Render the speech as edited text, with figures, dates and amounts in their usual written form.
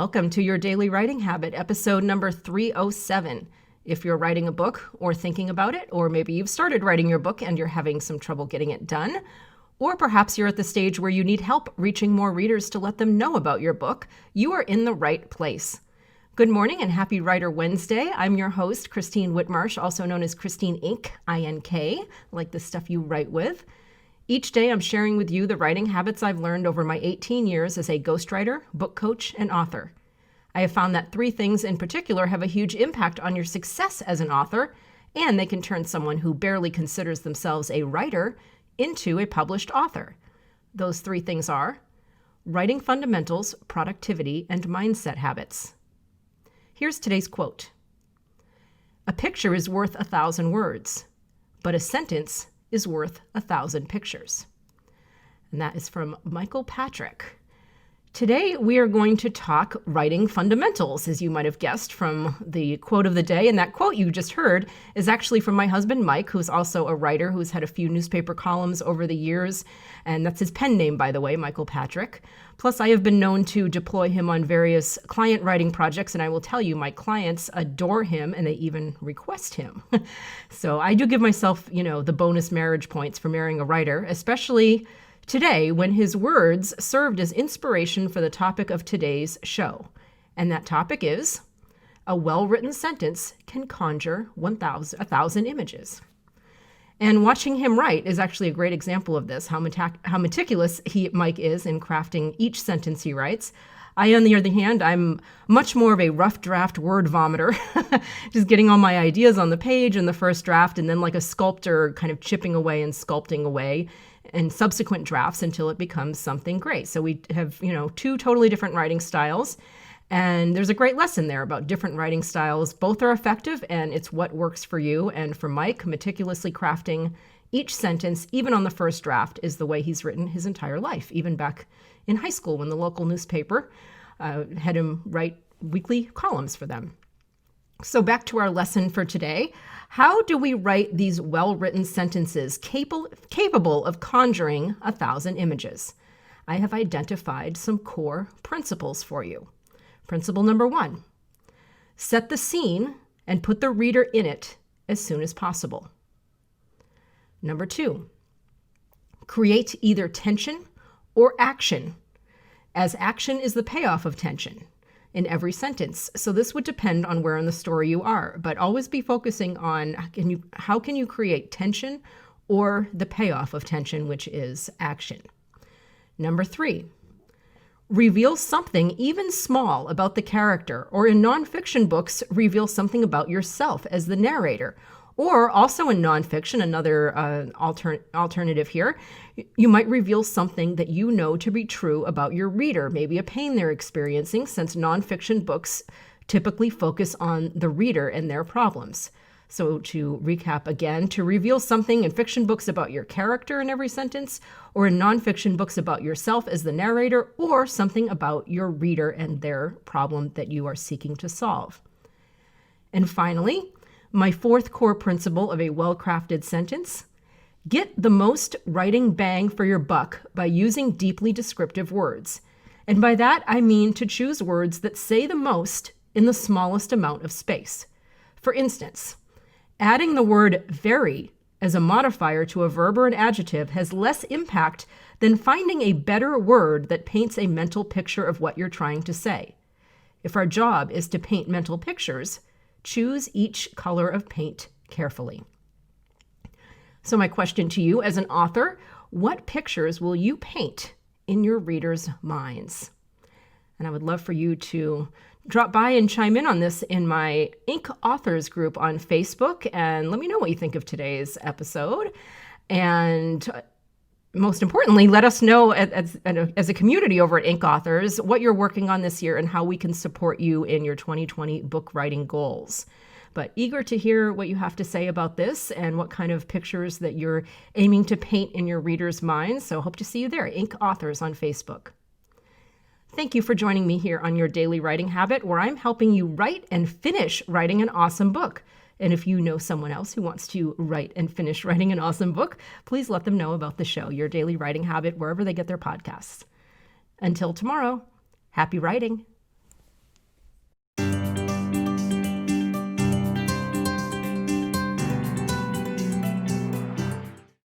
Welcome to Your Daily Writing Habit, episode number 307. If you're writing a book or thinking about it, or maybe you've started writing your book and you're having some trouble getting it done, or perhaps you're at the stage where you need help reaching more readers to let them know about your book, you are in the right place. Good morning and happy Writer Wednesday. I'm your host, Christine Whitmarsh, also known as Christine Inc., I-N-K, like the stuff you write with. Each day I'm sharing with you the writing habits I've learned over my 18 years as a ghostwriter, book coach, and author. I have found that three things in particular have a huge impact on your success as an author, and they can turn someone who barely considers themselves a writer into a published author. Those three things are writing fundamentals, productivity, and mindset habits. Here's today's quote. "A picture is worth 1,000 words, but a sentence is worth 1,000 pictures." And that is from Michael Patrick. Today, we are going to talk writing fundamentals, as you might have guessed from the quote of the day. And that quote you just heard is actually from my husband, Mike, who's also a writer who's had a few newspaper columns over the years. And that's his pen name, by the way, Michael Patrick. Plus, I have been known to deploy him on various client writing projects. And I will tell you, my clients adore him and they even request him. So I do give myself, the bonus marriage points for marrying a writer, especially today, when his words served as inspiration for the topic of today's show. And that topic is, a well-written sentence can conjure 1,000 images. And watching him write is actually a great example of this, how meticulous Mike is in crafting each sentence he writes. I, on the other hand, I'm much more of a rough draft word vomiter, just getting all my ideas on the page in the first draft, and then like a sculptor kind of chipping away and sculpting away in subsequent drafts until it becomes something great. So we have, two totally different writing styles. And there's a great lesson there about different writing styles. Both are effective and it's what works for you. And for Mike, meticulously crafting each sentence, even on the first draft, is the way he's written his entire life, even back in high school when the local newspaper had him write weekly columns for them. So back to our lesson for today. How do we write these well-written sentences capable of conjuring 1,000 images? I have identified some core principles for you. Principle number 1, set the scene and put the reader in it as soon as possible. Number 2, create either tension or action, as action is the payoff of tension in every sentence. So this would depend on where in the story you are, but always be focusing on how can you create tension or the payoff of tension, which is action. Number 3, reveal something even small about the character, or in nonfiction books, reveal something about yourself as the narrator. Or also in nonfiction, another alternative here, you might reveal something that you know to be true about your reader, maybe a pain they're experiencing, since nonfiction books typically focus on the reader and their problems. So to recap again, to reveal something in fiction books about your character in every sentence, or in nonfiction books about yourself as the narrator, or something about your reader and their problem that you are seeking to solve. And finally, my fourth core principle of a well-crafted sentence, get the most writing bang for your buck by using deeply descriptive words. And by that, I mean to choose words that say the most in the smallest amount of space. For instance, adding the word very as a modifier to a verb or an adjective has less impact than finding a better word that paints a mental picture of what you're trying to say. If our job is to paint mental pictures, choose each color of paint carefully. So my question to you as an author, what pictures will you paint in your readers' minds? And I would love for you to drop by and chime in on this in my Inc. Authors group on Facebook, and let me know what you think of today's episode. And most importantly, let us know as a community over at Inc. Authors what you're working on this year and how we can support you in your 2020 book writing goals. But eager to hear what you have to say about this and what kind of pictures that you're aiming to paint in your readers' minds. So hope to see you there, Inc. Authors on Facebook. Thank you for joining me here on Your Daily Writing Habit, where I'm helping you write and finish writing an awesome book. And if you know someone else who wants to write and finish writing an awesome book, please let them know about the show, Your Daily Writing Habit, wherever they get their podcasts. Until tomorrow, happy writing.